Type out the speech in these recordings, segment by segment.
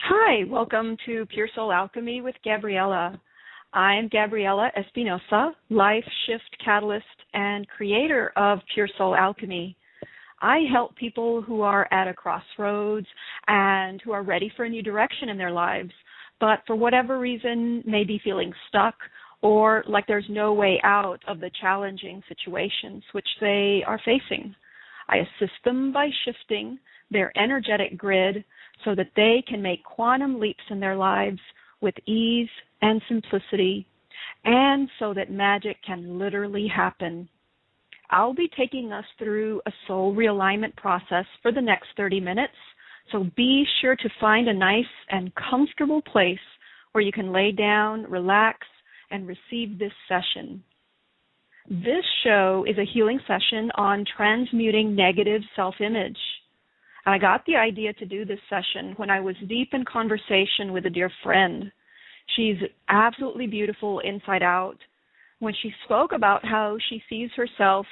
Hi, welcome to Pure Soul Alchemy with Gabriella. I am Gabriella Espinosa, life shift catalyst and creator of Pure Soul Alchemy. I help people who are at a crossroads and who are ready for a new direction in their lives, but for whatever reason may be feeling stuck or like there's no way out of the challenging situations which they are facing. I assist them by shifting their energetic grid so that they can make quantum leaps in their lives with ease and simplicity, and so that magic can literally happen. I'll be taking us through a soul realignment process for the next 30 minutes, so be sure to find a nice and comfortable place where you can lay down, relax, and receive this session. This show is a healing session on transmuting negative self-image. I got the idea to do this session when I was deep in conversation with a dear friend. She's absolutely beautiful inside out. When she spoke about how she sees herself,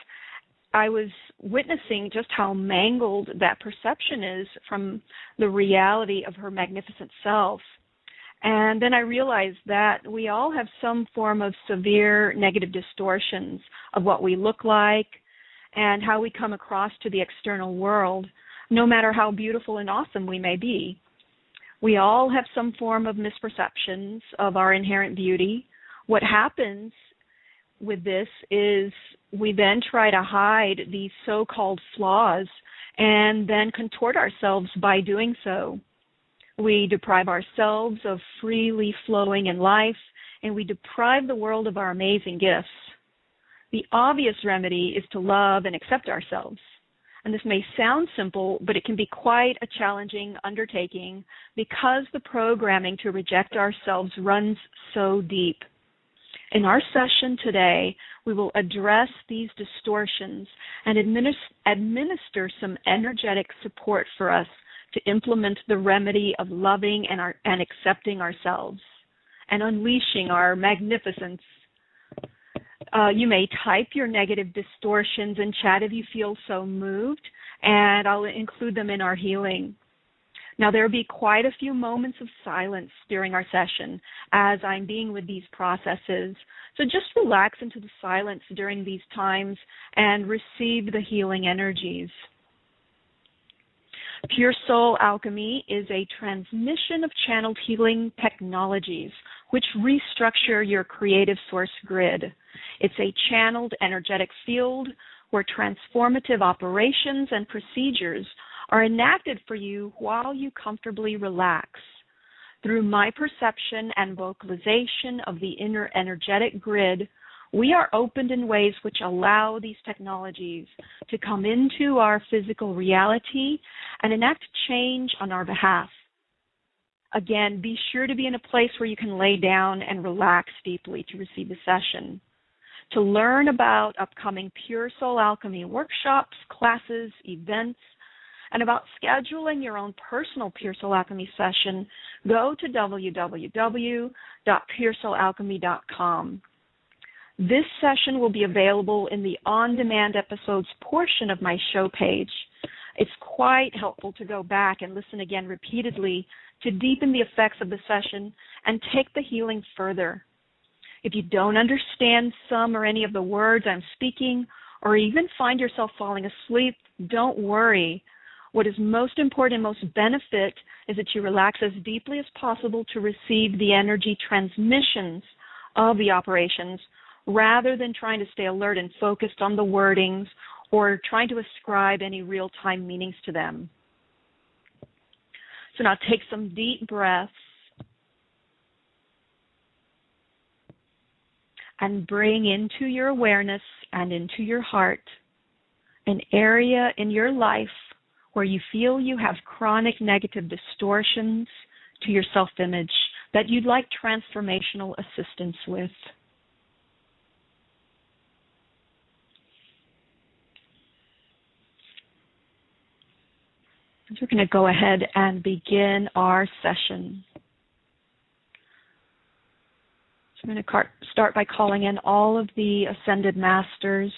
I was witnessing just how mangled that perception is from the reality of her magnificent self. And then I realized that we all have some form of severe negative distortions of what we look like and how we come across to the external world, no matter how beautiful and awesome we may be. We all have some form of misperceptions of our inherent beauty. What happens with this is we then try to hide these so-called flaws and then contort ourselves by doing so. We deprive ourselves of freely flowing in life, and we deprive the world of our amazing gifts. The obvious remedy is to love and accept ourselves. And this may sound simple, but it can be quite a challenging undertaking because the programming to reject ourselves runs so deep. In our session today, we will address these distortions and administer some energetic support for us to implement the remedy of loving and accepting ourselves and unleashing our magnificence. You may type your negative distortions in chat if you feel so moved, and I'll include them in our healing. Now, there will be quite a few moments of silence during our session as I'm being with these processes. So just relax into the silence during these times and receive the healing energies. Pure Soul Alchemy is a transmission of channeled healing technologies which restructure your creative source grid. It's a channeled energetic field where transformative operations and procedures are enacted for you while you comfortably relax. Through my perception and vocalization of the inner energetic grid, we are opened in ways which allow these technologies to come into our physical reality and enact change on our behalf. Again, be sure to be in a place where you can lay down and relax deeply to receive the session. To learn about upcoming Pure Soul Alchemy workshops, classes, events, and about scheduling your own personal Pure Soul Alchemy session, go to www.puresoulalchemy.com. This session will be available in the on-demand episodes portion of my show page. It's quite helpful to go back and listen again repeatedly to deepen the effects of the session and take the healing further. If you don't understand some or any of the words I'm speaking, or even find yourself falling asleep, don't worry. What is most important and most benefit is that you relax as deeply as possible to receive the energy transmissions of the operations, rather than trying to stay alert and focused on the wordings or trying to ascribe any real-time meanings to them. So now take some deep breaths and bring into your awareness and into your heart an area in your life where you feel you have chronic negative distortions to your self-image that you'd like transformational assistance with. We're going to go ahead and begin our session. So I'm going to start by calling in all of the Ascended Masters,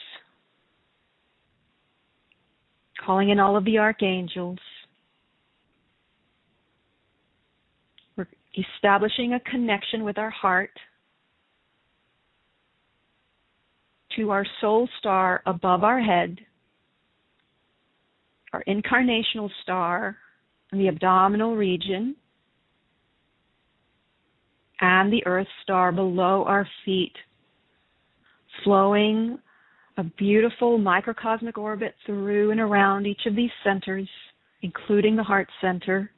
calling in all of the Archangels, We're establishing a connection with our heart to our soul star above our head, our incarnational star in the abdominal region, and the earth star below our feet, flowing a beautiful microcosmic orbit through and around each of these centers, including the heart center.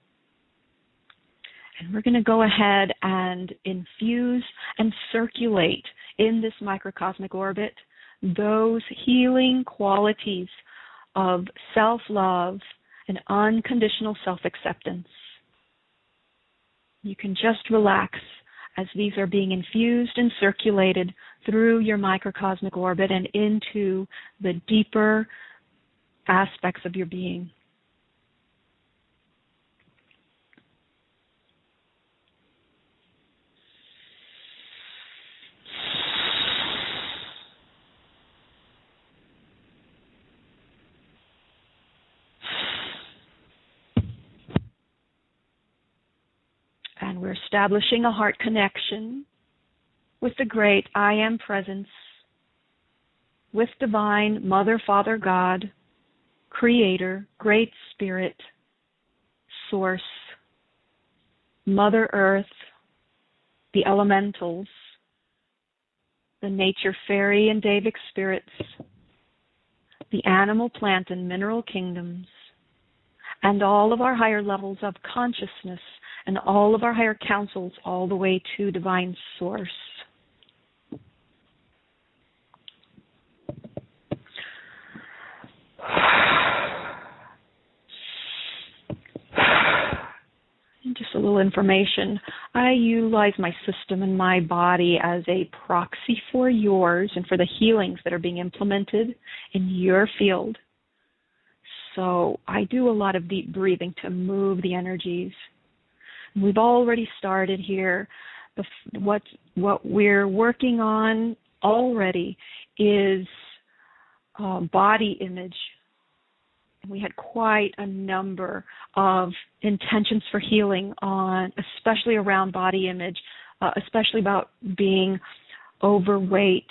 And we're going to go ahead and infuse and circulate in this microcosmic orbit those healing qualities of self-love and unconditional self-acceptance. You can just relax as these are being infused and circulated through your microcosmic orbit and into the deeper aspects of your being. And we're establishing a heart connection with the great I Am Presence, with Divine Mother, Father, God, Creator, Great Spirit, Source, Mother Earth, the elementals, the nature fairy and Davic spirits, the animal, plant, and mineral kingdoms, and all of our higher levels of consciousness and all of our higher councils all the way to Divine Source. And just a little information. I utilize my system and my body as a proxy for yours and for the healings that are being implemented in your field. So I do a lot of deep breathing to move the energies. We've already started here. What we're working on already is body image. We had quite a number of intentions for healing on, especially around body image, especially about being overweight,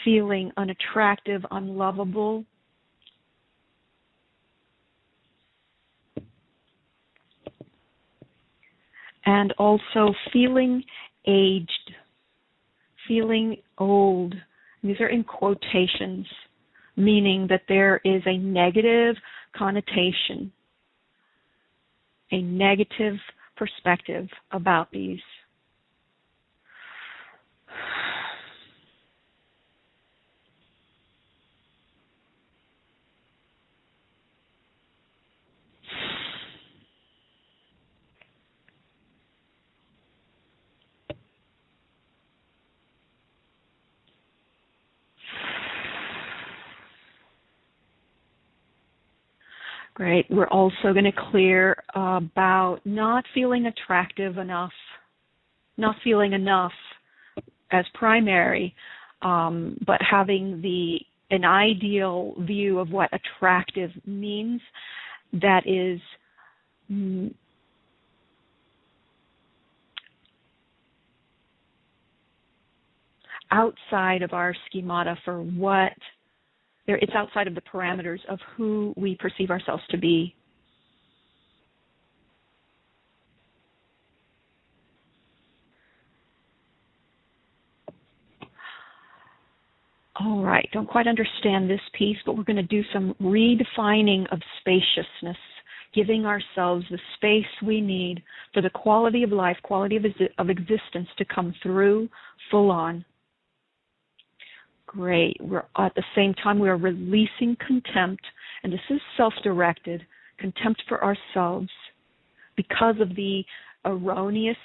feeling unattractive, unlovable. And also feeling aged, feeling old. These are in quotations, meaning that there is a negative connotation, a negative perspective about these. Great. We're also going to clear about not feeling attractive enough, not feeling enough as primary, but having an ideal view of what attractive means that is outside of our schemata for what it's outside of the parameters of who we perceive ourselves to be. All right, don't quite understand this piece, but we're going to do some redefining of spaciousness, giving ourselves the space we need for the quality of life, quality of existence to come through full on. Great. We're at the same time we are releasing contempt, and this is self-directed, contempt for ourselves because of the erroneous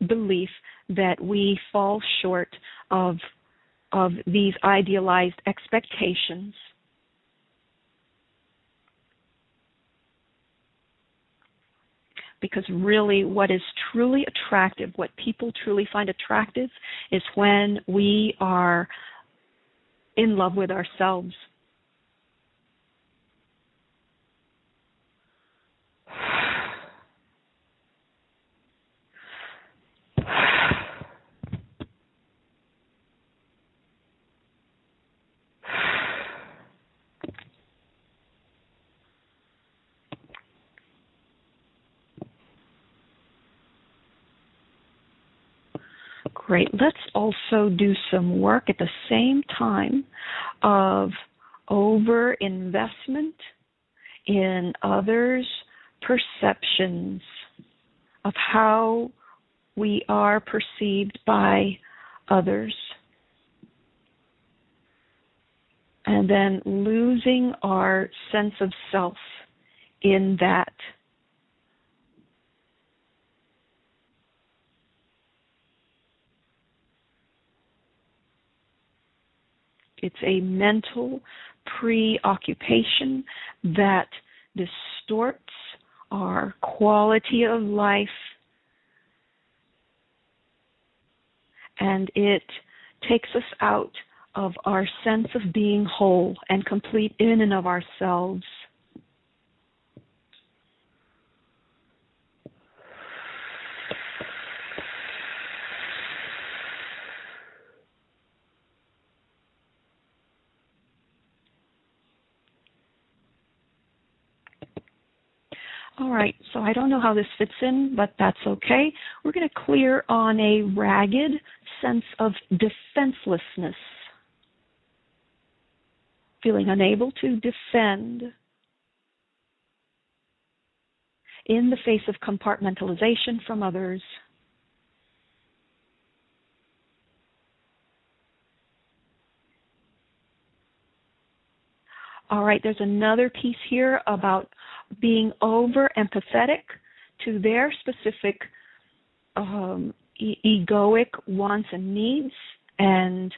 belief that we fall short of these idealized expectations. Because really what is truly attractive, what people truly find attractive, is when we are in love with ourselves. Great. Let's also do some work at the same time of over-investment in others' perceptions of how we are perceived by others. And then losing our sense of self in that. It's a mental preoccupation that distorts our quality of life, and it takes us out of our sense of being whole and complete in and of ourselves. All right, so I don't know how this fits in, but that's okay. We're going to clear on a ragged sense of defenselessness, feeling unable to defend in the face of compartmentalization from others. All right, there's another piece here about being over empathetic to their specific egoic wants and needs and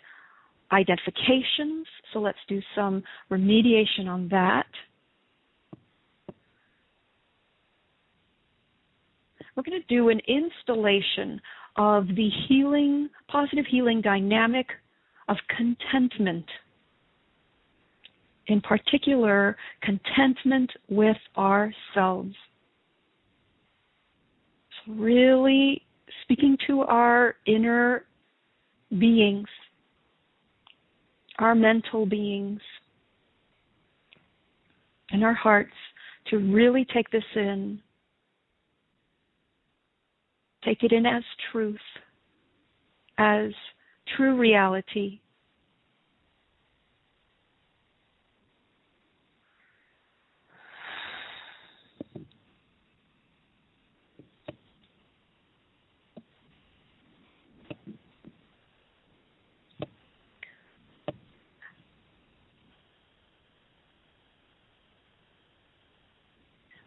identifications. So let's do some remediation on that. We're going to do an installation of the healing, positive healing dynamic of contentment. In particular, contentment with ourselves. So really speaking to our inner beings, our mental beings, and our hearts to really take this in. Take it in as truth, as true reality.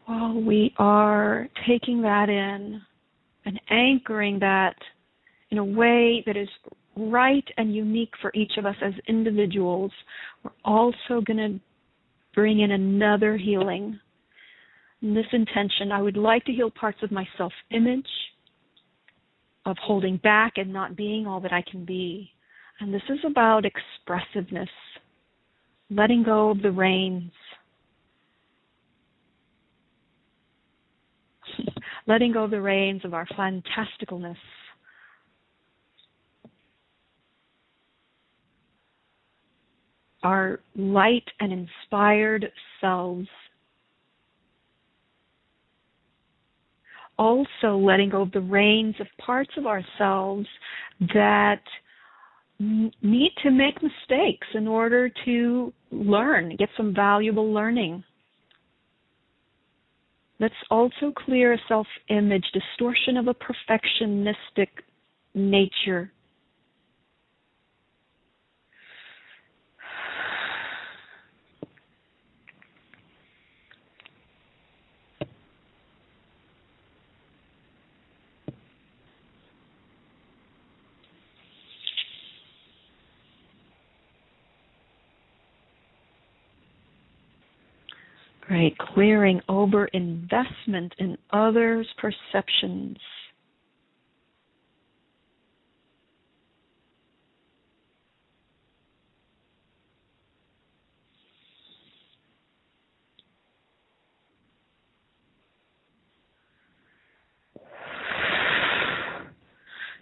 While we are taking that in and anchoring that in a way that is right and unique for each of us as individuals, we're also going to bring in another healing. In this intention, I would like to heal parts of my self-image, of holding back and not being all that I can be. And this is about expressiveness, letting go of the reins. Letting go of the reins of our fantasticalness. Our light and inspired selves. Also letting go of the reins of parts of ourselves that need to make mistakes in order to learn, get some valuable learning. Let's also clear a self-image distortion of a perfectionistic nature. Great, clearing over investment in others' perceptions.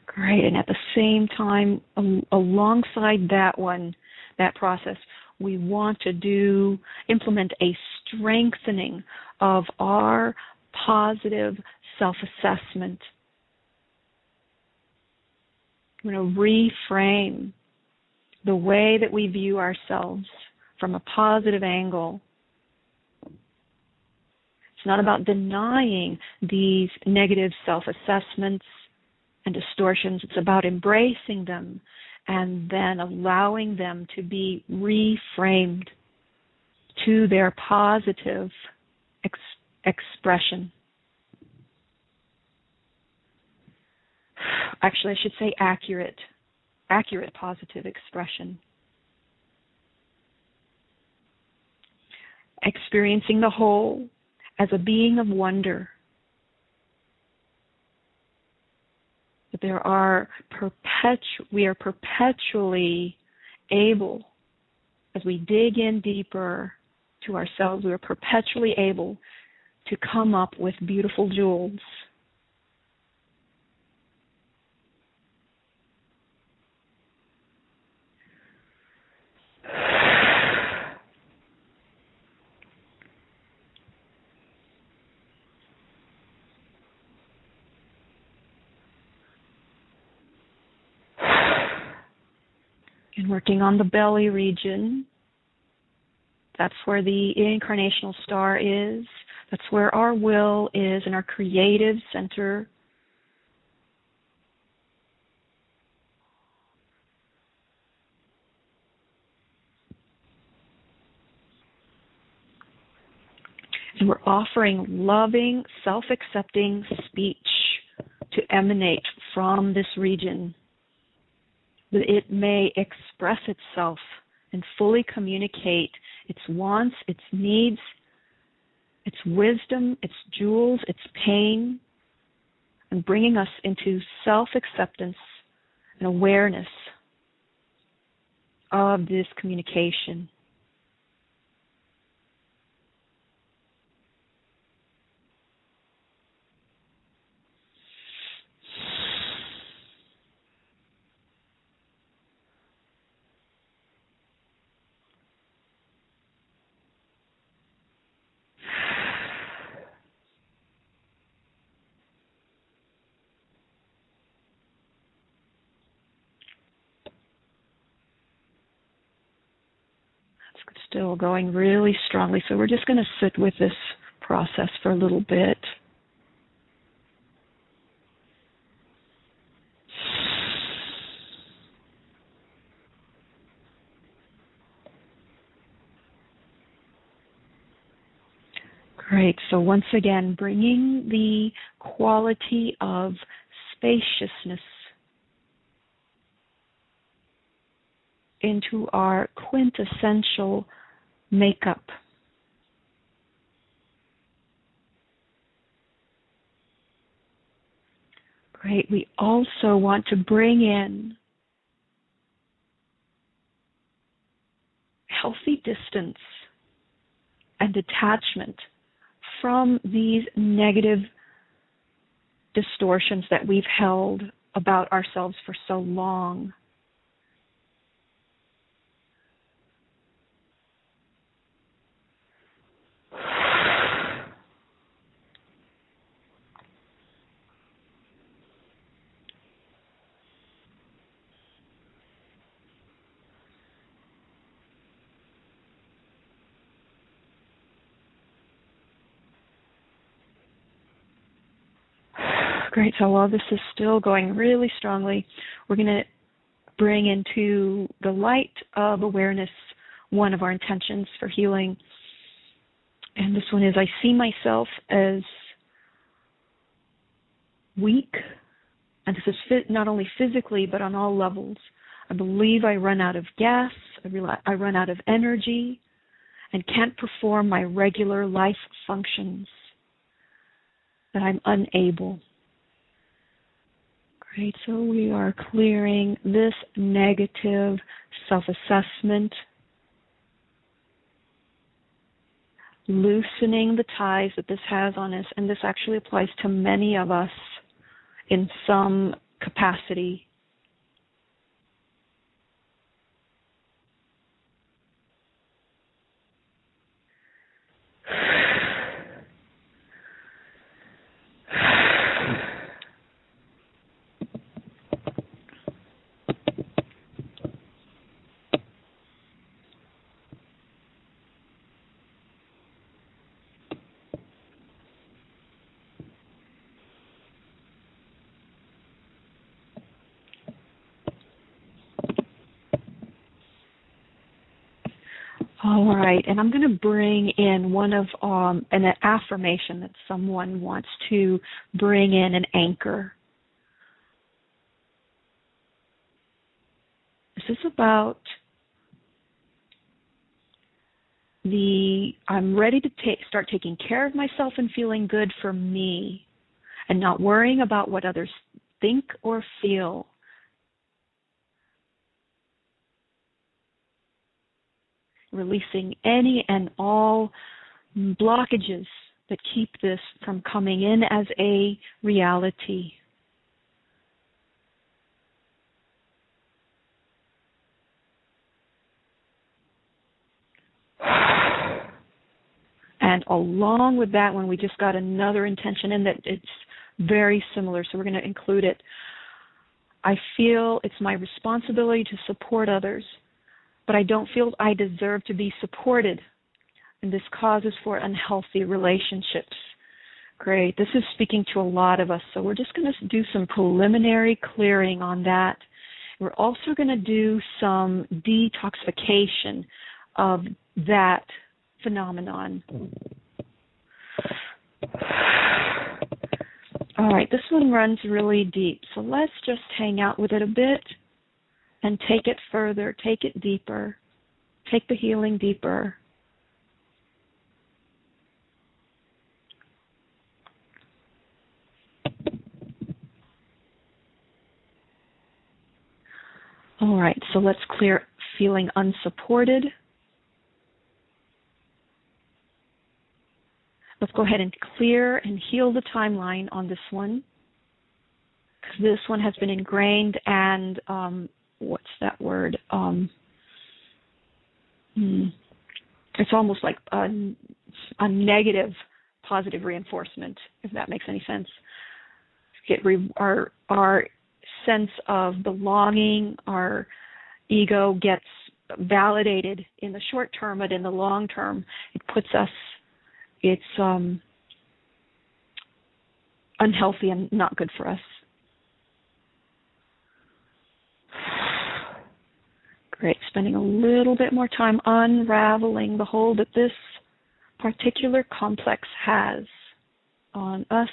Great, and at the same time, alongside that process, we want to implement a strengthening of our positive self-assessment. I'm going to reframe the way that we view ourselves from a positive angle. It's not about denying these negative self-assessments and distortions. It's about embracing them and then allowing them to be reframed to their positive expression. Actually, I should say accurate positive expression. Experiencing the whole as a being of wonder. That we are perpetually able, as we dig in deeper to ourselves, we are perpetually able to come up with beautiful jewels. And working on the belly region, that's where the incarnational star is. That's where our will is and our creative center. And we're offering loving, self-accepting speech to emanate from this region, that it may express itself and fully communicate its wants, its needs, its wisdom, its jewels, its pain, and bringing us into self-acceptance and awareness of this communication. Still going really strongly, so we're just going to sit with this process for a little bit. Great, so once again, bringing the quality of spaciousness into our quintessential makeup. Great. We also want to bring in healthy distance and detachment from these negative distortions that we've held about ourselves for so long. Great, so while this is still going really strongly, we're going to bring into the light of awareness one of our intentions for healing. And this one is, I see myself as weak, and this is not only physically, but on all levels. I believe I run out of gas, I run out of energy, and can't perform my regular life functions, that I'm unable. Great, so we are clearing this negative self-assessment, loosening the ties that this has on us, and this actually applies to many of us in some capacity. All right, and I'm going to bring in one of an affirmation that someone wants to bring in, an anchor. This is about I'm ready to start taking care of myself and feeling good for me, and not worrying about what others think or feel. Releasing any and all blockages that keep this from coming in as a reality. And along with that one, we just got another intention in that it's very similar, so we're going to include it. I feel it's my responsibility to support others, but I don't feel I deserve to be supported, and this causes for unhealthy relationships. Great. This is speaking to a lot of us, so we're just going to do some preliminary clearing on that. We're also going to do some detoxification of that phenomenon. All right, this one runs really deep, so let's just hang out with it a bit and take it further, take it deeper, take the healing deeper. All right, so let's clear feeling unsupported. Let's go ahead and clear and heal the timeline on this one, because this one has been ingrained and, what's that word? It's almost like a negative positive reinforcement, if that makes any sense. Our sense of belonging, our ego gets validated in the short term, but in the long term, it's unhealthy and not good for us. Great. Spending a little bit more time unraveling the hold that this particular complex has on us.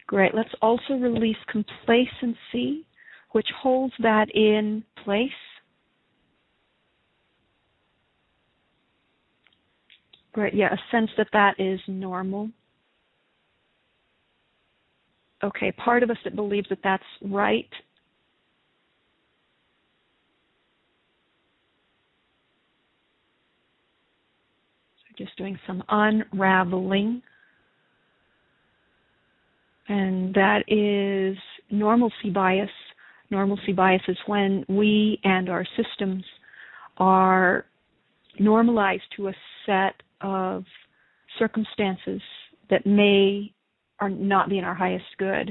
Great. Let's also release complacency, which holds that in place. Great. Yeah, a sense that is normal. Okay, part of us that believes that that's right. So just doing some unraveling. And that is normalcy bias. Normalcy bias is when we and our systems are normalized to a set of circumstances that are not be in our highest good.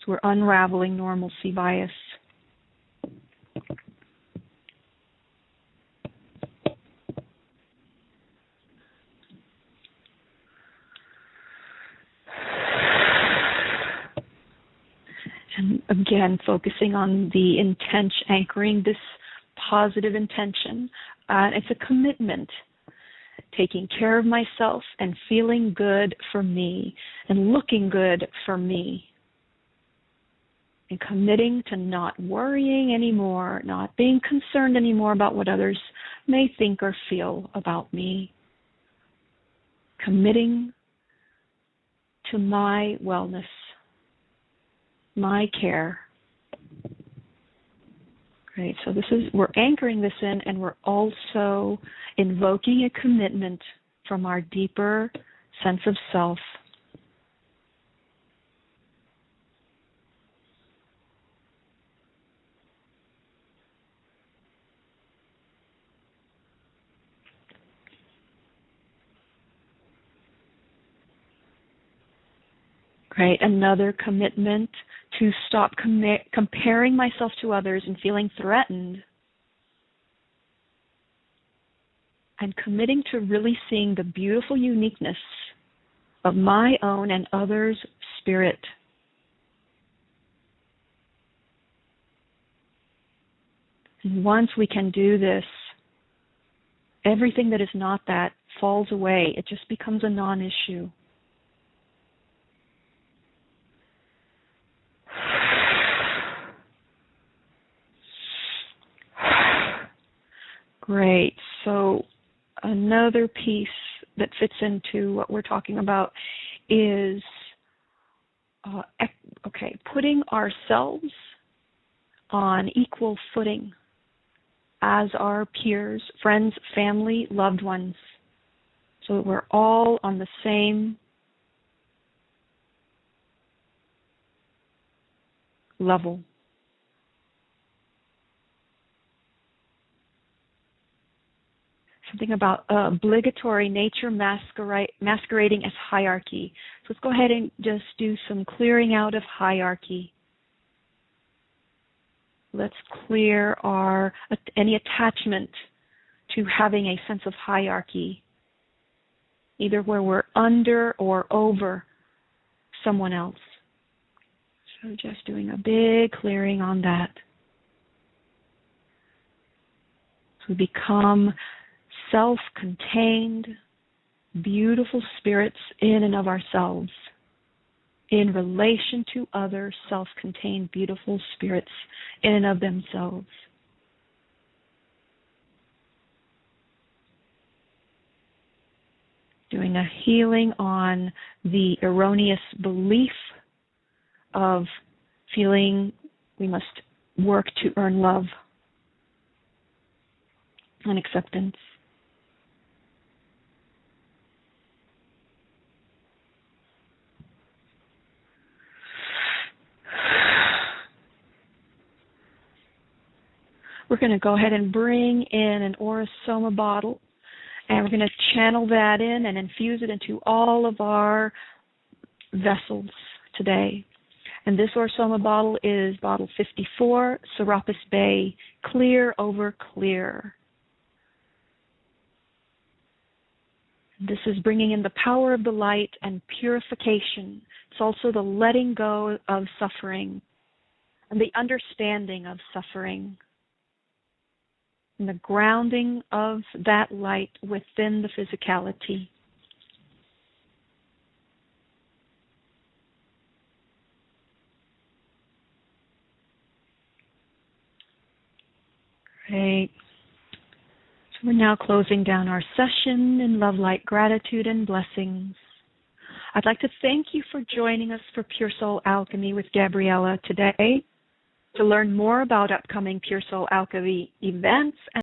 So we're unraveling normalcy bias. And again, focusing on the intention, anchoring this positive intention. It's a commitment. Taking care of myself and feeling good for me and looking good for me. And committing to not worrying anymore, not being concerned anymore about what others may think or feel about me. Committing to my wellness, my care. Great. So we're anchoring this in, and we're also invoking a commitment from our deeper sense of self. Great. Another commitment to stop comparing myself to others and feeling threatened. And committing to really seeing the beautiful uniqueness of my own and others' spirit. And once we can do this, everything that is not that falls away. It just becomes a non-issue. Great. So another piece that fits into what we're talking about is putting ourselves on equal footing as our peers, friends, family, loved ones, so that we're all on the same level. Something about obligatory nature masquerading as hierarchy. So let's go ahead and just do some clearing out of hierarchy. Let's clear any attachment to having a sense of hierarchy, either where we're under or over someone else. So just doing a big clearing on that. So we become self-contained, beautiful spirits in and of ourselves, in relation to other self-contained, beautiful spirits in and of themselves. Doing a healing on the erroneous belief of feeling we must work to earn love and acceptance. We're going to go ahead and bring in an Aura-Soma bottle, and we're going to channel that in and infuse it into all of our vessels today. And this Aura-Soma bottle is bottle 54, Serapis Bay, clear over clear. This is bringing in the power of the light and purification. It's also the letting go of suffering and the understanding of suffering, and the grounding of that light within the physicality. Great. So we're now closing down our session in love, light, gratitude, and blessings. I'd like to thank you for joining us for Pure Soul Alchemy with Gabriella today. To learn more about upcoming Pure Soul Alchemy events